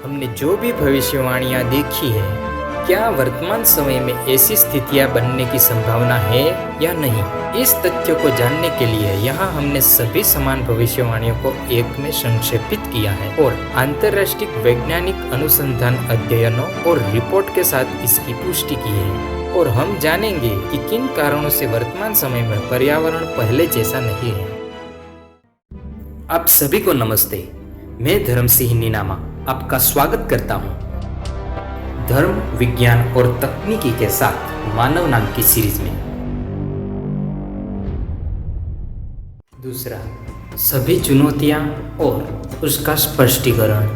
हमने जो भी भविष्यवाणियां देखी है, क्या वर्तमान समय में ऐसी स्थितियां बनने की संभावना है या नहीं? इस तथ्य को जानने के लिए यहाँ हमने सभी समान भविष्यवाणियों को एक में संक्षेपित किया है और अंतर्राष्ट्रीय वैज्ञानिक अनुसंधान अध्ययनों और रिपोर्ट के साथ इसकी पुष्टि की है। और हम जानेंगे कि किन कारणों से वर्तमान समय में पर्यावरण पहले जैसा नहीं है। आप सभी को नमस्ते। मैं धर्म सिंह नीनामा आपका स्वागत करता हूं। धर्म, विज्ञान और तकनीकी के साथ मानव नाम की सीरीज में। दूसरा, सभी चुनौतियां और उसका स्पष्टीकरण।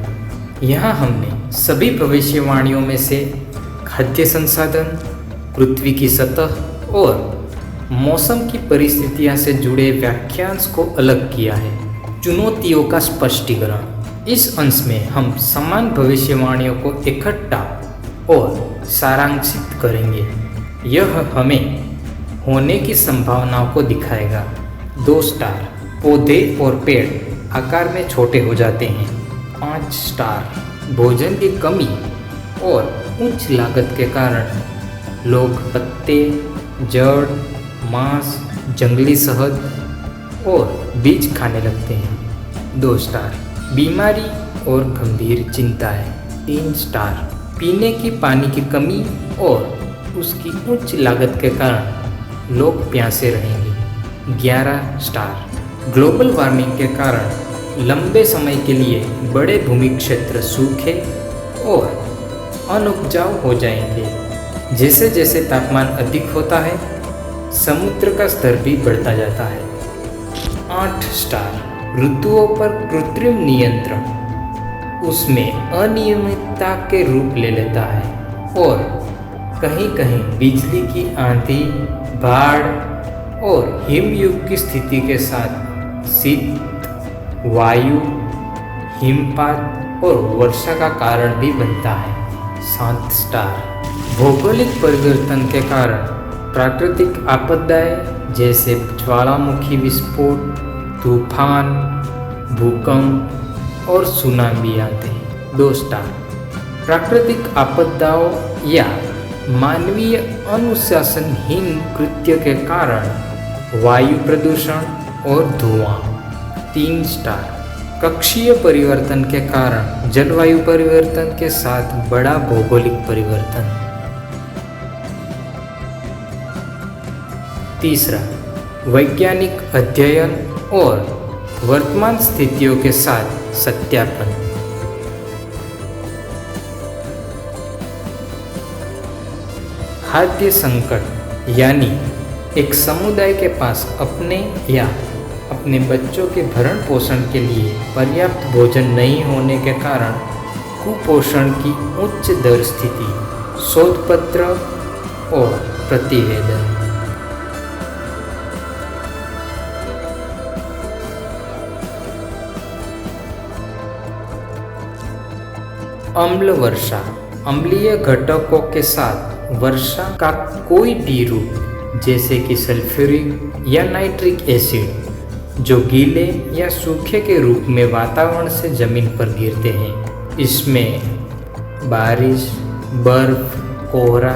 यहाँ हमने सभी भविष्यवाणियों में से खाद्य संसाधन, पृथ्वी की सतह और मौसम की परिस्थितियां से जुड़े वाक्यांश को अलग किया है। चुनौतियों का स्पष्टीकरण। इस अंश में हम समान भविष्यवाणियों को इकट्ठा और सारांशित करेंगे। यह हमें होने की संभावनाओं को दिखाएगा। 2 स्टार, पौधे और पेड़ आकार में छोटे हो जाते हैं। 5 स्टार, भोजन की कमी और उच्च लागत के कारण लोग पत्ते, जड़, मांस, जंगली शहद और बीज खाने लगते हैं। 2 स्टार, बीमारी और गंभीर चिंताएं। 3 स्टार, पीने की पानी की कमी और उसकी उच्च लागत के कारण लोग प्यासे रहेंगे। 11 स्टार, ग्लोबल वार्मिंग के कारण लंबे समय के लिए बड़े भूमि क्षेत्र सूखे और अनउपजाऊ हो जाएंगे। जैसे जैसे तापमान अधिक होता है, समुद्र का स्तर भी बढ़ता जाता है। 8 स्टार, ऋतुओं पर कृत्रिम नियंत्रण उसमें अनियमितता के रूप ले लेता है और कहीं कहीं बिजली की आंधी, बाढ़ और हिमयुग की स्थिति के साथ शीत, वायु, हिमपात और वर्षा का कारण भी बनता है। 7 स्टार, भौगोलिक परिवर्तन के कारण प्राकृतिक आपदाएं जैसे ज्वालामुखी विस्फोट, तूफान, भूकंप और सुनामी आते हैं। 2 स्टार, प्राकृतिक आपदाओं या मानवीय अनुशासनहीन कृत्य के कारण वायु प्रदूषण और धुआं। 3 स्टार, कक्षीय परिवर्तन के कारण जलवायु परिवर्तन के साथ बड़ा भौगोलिक परिवर्तन। तीसरा, वैज्ञानिक अध्ययन और वर्तमान स्थितियों के साथ सत्यापन। खाद्य संकट, यानी एक समुदाय के पास अपने या अपने बच्चों के भरण पोषण के लिए पर्याप्त भोजन नहीं होने के कारण कुपोषण की उच्च दर स्थिति। शोध पत्र और प्रतिवेदन। अम्ल वर्षा, अम्लीय घटकों के साथ वर्षा का कोई भी रूप जैसे कि सल्फ्यूरिक या नाइट्रिक एसिड जो गीले या सूखे के रूप में वातावरण से जमीन पर गिरते हैं। इसमें बारिश, बर्फ, कोहरा,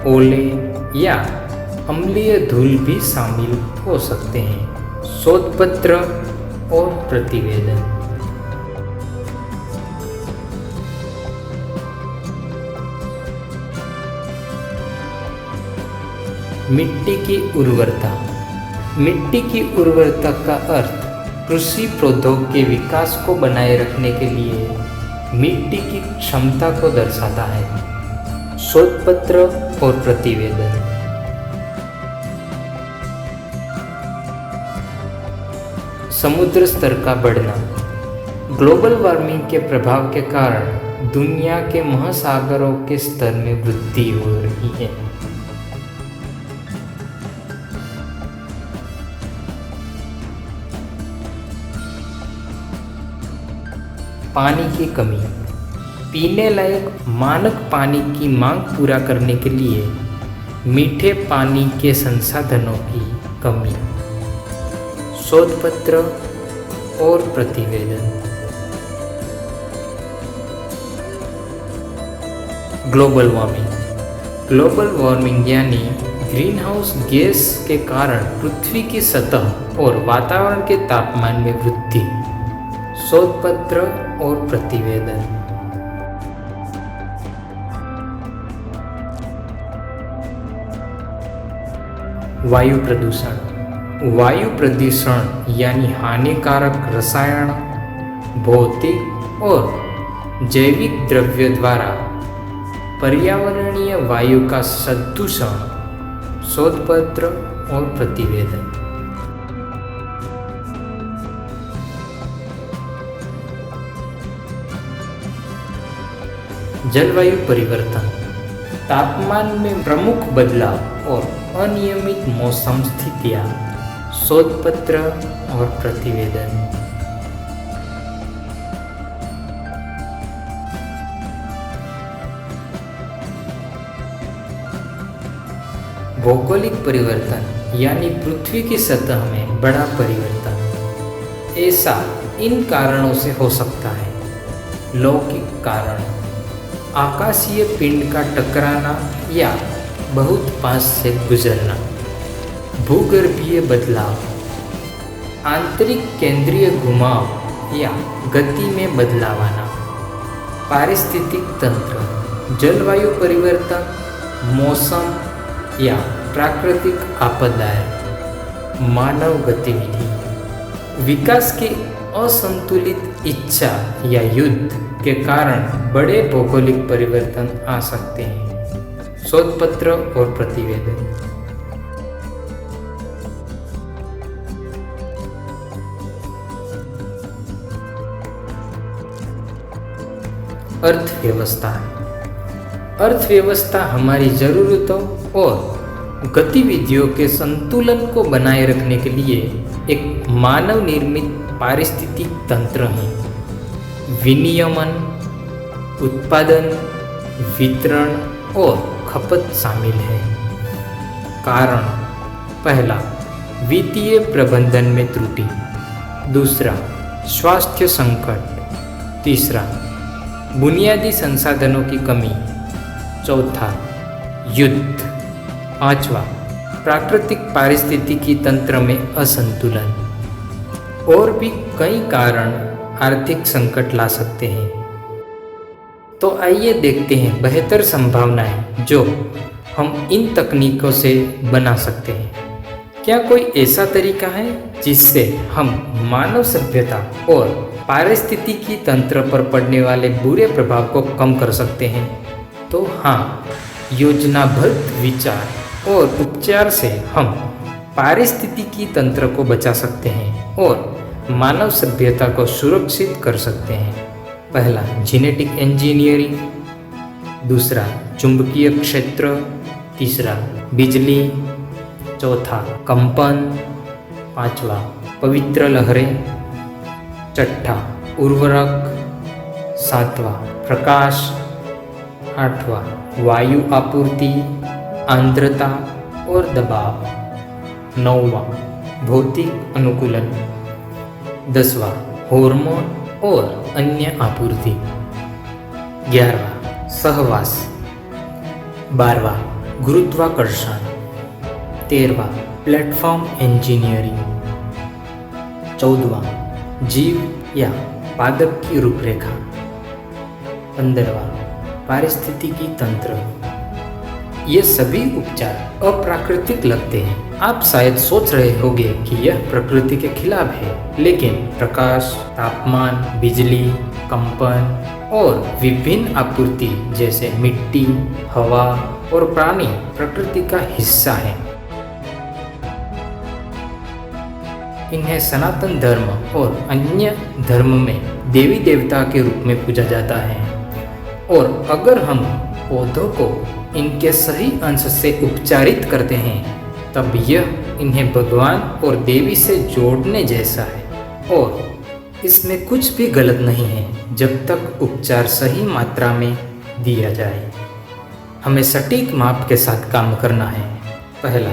ओले या अम्लीय धूल भी शामिल हो सकते हैं। शोध पत्र और प्रतिवेदन। मिट्टी की उर्वरता। मिट्टी की उर्वरता का अर्थ कृषि प्रौद्योगिकी के विकास को बनाए रखने के लिए मिट्टी की क्षमता को दर्शाता है। शोध पत्र और प्रतिवेदन। समुद्र स्तर का बढ़ना। ग्लोबल वार्मिंग के प्रभाव के कारण दुनिया के महासागरों के स्तर में वृद्धि हो रही है। पानी की कमी। पीने लायक मानक पानी की मांग पूरा करने के लिए मीठे पानी के संसाधनों की कमी। शोध पत्र और प्रतिवेदन। Global warming. ग्लोबल वार्मिंग यानी ग्रीन हाउस गैस के कारण पृथ्वी की सतह और वातावरण के तापमान में वृद्धि। शोध पत्र और प्रतिवेदन। वायु प्रदूषण। वायु प्रदूषण यानी हानिकारक रसायन, भौतिक और जैविक द्रव्य द्वारा पर्यावरणीय वायु का प्रदूषण। शोध पत्र और प्रतिवेदन। जलवायु परिवर्तन। तापमान में प्रमुख बदलाव और अनियमित मौसम स्थितियां। शोध पत्र और प्रतिवेदन। भौगोलिक परिवर्तन यानी पृथ्वी की सतह में बड़ा परिवर्तन। ऐसा इन कारणों से हो सकता है। लौकिक कारण, आकाशीय पिंड का टकराना या बहुत पास से गुजरना। भूगर्भीय बदलाव, आंतरिक केंद्रीय घुमाव या गति में बदलाव आना। पारिस्थितिक तंत्र, जलवायु परिवर्तन, मौसम या प्राकृतिक आपदाएं। मानव गतिविधि, विकास की असंतुलित इच्छा या युद्ध के कारण बड़े भौगोलिक परिवर्तन आ सकते हैं। शोध पत्र और प्रतिवेदन। अर्थव्यवस्था। अर्थव्यवस्था हमारी ज़रूरतों और गतिविधियों के संतुलन को बनाए रखने के लिए एक मानव निर्मित पारिस्थितिक तंत्र है। विनियमन, उत्पादन, वितरण और खपत शामिल है। कारण, पहला, वित्तीय प्रबंधन में त्रुटि। दूसरा, स्वास्थ्य संकट। तीसरा, बुनियादी संसाधनों की कमी। चौथा, युद्ध। पांचवा, प्राकृतिक पारिस्थितिकी तंत्र में असंतुलन। और भी कई कारण आर्थिक संकट ला सकते हैं। तो आइए देखते हैं बेहतर संभावनाएं जो हम इन तकनीकों से बना सकते हैं। क्या कोई ऐसा तरीका है जिससे हम मानव सभ्यता और पारिस्थितिकी तंत्र पर पड़ने वाले बुरे प्रभाव को कम कर सकते हैं? तो हाँ, योजनाबद्ध विचार और उपचार से हम पारिस्थितिकी तंत्र को बचा सकते हैं और मानव सभ्यता को सुरक्षित कर सकते हैं। पहला, जेनेटिक इंजीनियरिंग। दूसरा, चुंबकीय क्षेत्र। तीसरा, बिजली। चौथा, कंपन। पांचवा, पवित्र लहरें। छठा, उर्वरक। सातवां, प्रकाश। आठवां, वायु आपूर्ति, आर्द्रता और दबाव। नौवां, भौतिक अनुकूलन। 10वां, हार्मोन और अन्य आपूर्ति। 11वां, सहवास। 12वां, गुरुत्वाकर्षण। 13वां, प्लेटफॉर्म इंजीनियरिंग। 14वां, जीव या पादप की रूपरेखा। 15वां, पारिस्थितिकी तंत्र। ये सभी उपचार अप्राकृतिक लगते हैं। आप शायद सोच रहे होंगे कि यह प्रकृति के खिलाफ है, लेकिन प्रकाश, तापमान, बिजली, कंपन और विभिन्न आपूर्ति जैसे मिट्टी, हवा और प्राणी प्रकृति का हिस्सा है। इन्हें सनातन धर्म और अन्य धर्म में देवी देवता के रूप में पूजा जाता है और अगर हम पौधों को इनके सही अंश से उपचारित करते हैं तब यह इन्हें भगवान और देवी से जोड़ने जैसा है और इसमें कुछ भी गलत नहीं है जब तक उपचार सही मात्रा में दिया जाए। हमें सटीक माप के साथ काम करना है। पहला,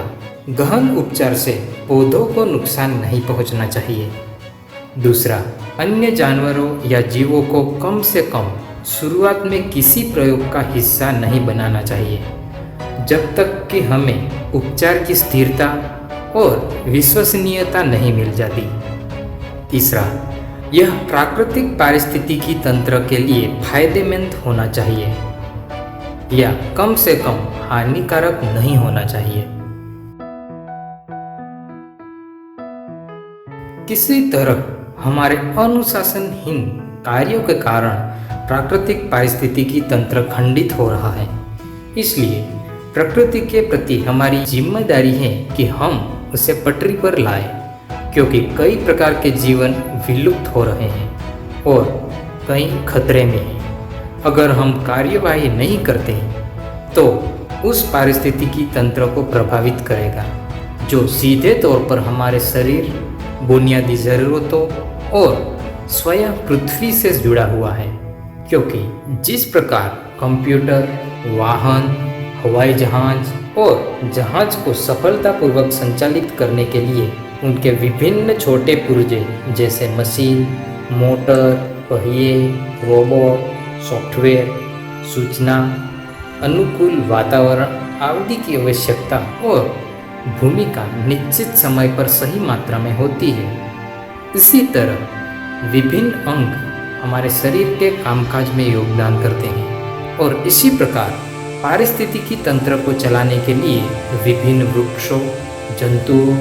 गहन उपचार से पौधों को नुकसान नहीं पहुंचना चाहिए। दूसरा, अन्य जानवरों या जीवों को कम से कम शुरुआत में किसी प्रयोग का हिस्सा नहीं बनाना चाहिए जब तक कि हमें उपचार की स्थिरता और विश्वसनीयता नहीं मिल जाती। तीसरा, यह प्राकृतिक पारिस्थितिकी तंत्र के लिए फायदेमंद होना चाहिए या कम से कम हानिकारक नहीं होना चाहिए। किसी तरह हमारे अनुशासनहीन कार्यों के कारण प्राकृतिक पारिस्थितिकी तंत्र खंडित हो रहा है। इसलिए प्रकृति के प्रति हमारी जिम्मेदारी है कि हम उसे पटरी पर लाएं, क्योंकि कई प्रकार के जीवन विलुप्त हो रहे हैं और कई खतरे में हैं। अगर हम कार्यवाही नहीं करते तो उस पारिस्थितिकी तंत्र को प्रभावित करेगा जो सीधे तौर पर हमारे शरीर, बुनियादी ज़रूरतों और स्वयं पृथ्वी से जुड़ा हुआ है। क्योंकि जिस प्रकार कंप्यूटर, वाहन, हवाई जहाज और जहाज को सफलतापूर्वक संचालित करने के लिए उनके विभिन्न छोटे पुर्जे जैसे मशीन, मोटर, पहिए, रोबोट, सॉफ्टवेयर, सूचना, अनुकूल वातावरण आदि की आवश्यकता और भूमिका निश्चित समय पर सही मात्रा में होती है, इसी तरह विभिन्न अंग हमारे शरीर के कामकाज में योगदान करते हैं। और इसी प्रकार पारिस्थितिकी तंत्र को चलाने के लिए विभिन्न वृक्षों, जंतुओं,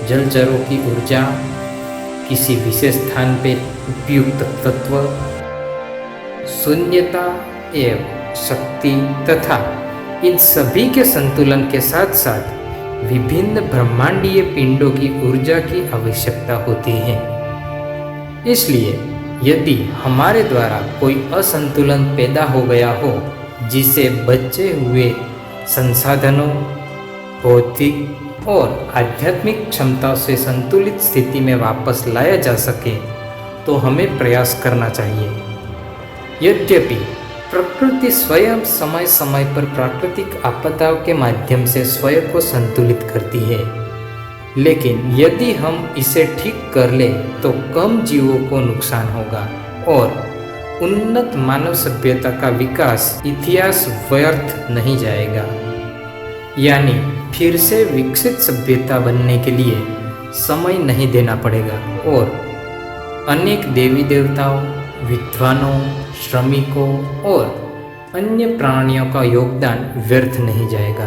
जलचरों की ऊर्जा, किसी विशेष स्थान पर उपयुक्त तत्व, शून्यता एवं शक्ति तथा इन सभी के संतुलन के साथ साथ विभिन्न ब्रह्मांडीय पिंडों की ऊर्जा की आवश्यकता होती है। इसलिए यदि हमारे द्वारा कोई असंतुलन पैदा हो गया हो जिसे बचे हुए संसाधनों, भौतिक और आध्यात्मिक क्षमता से संतुलित स्थिति में वापस लाया जा सके तो हमें प्रयास करना चाहिए। यद्यपि प्रकृति स्वयं समय समय पर प्राकृतिक आपदाओं के माध्यम से स्वयं को संतुलित करती है, लेकिन यदि हम इसे ठीक कर लें तो कम जीवों को नुकसान होगा और उन्नत मानव सभ्यता का विकास इतिहास व्यर्थ नहीं जाएगा। यानी फिर से विकसित सभ्यता बनने के लिए समय नहीं देना पड़ेगा और अनेक देवी देवताओं, विद्वानों, श्रमिकों और अन्य प्राणियों का योगदान व्यर्थ नहीं जाएगा।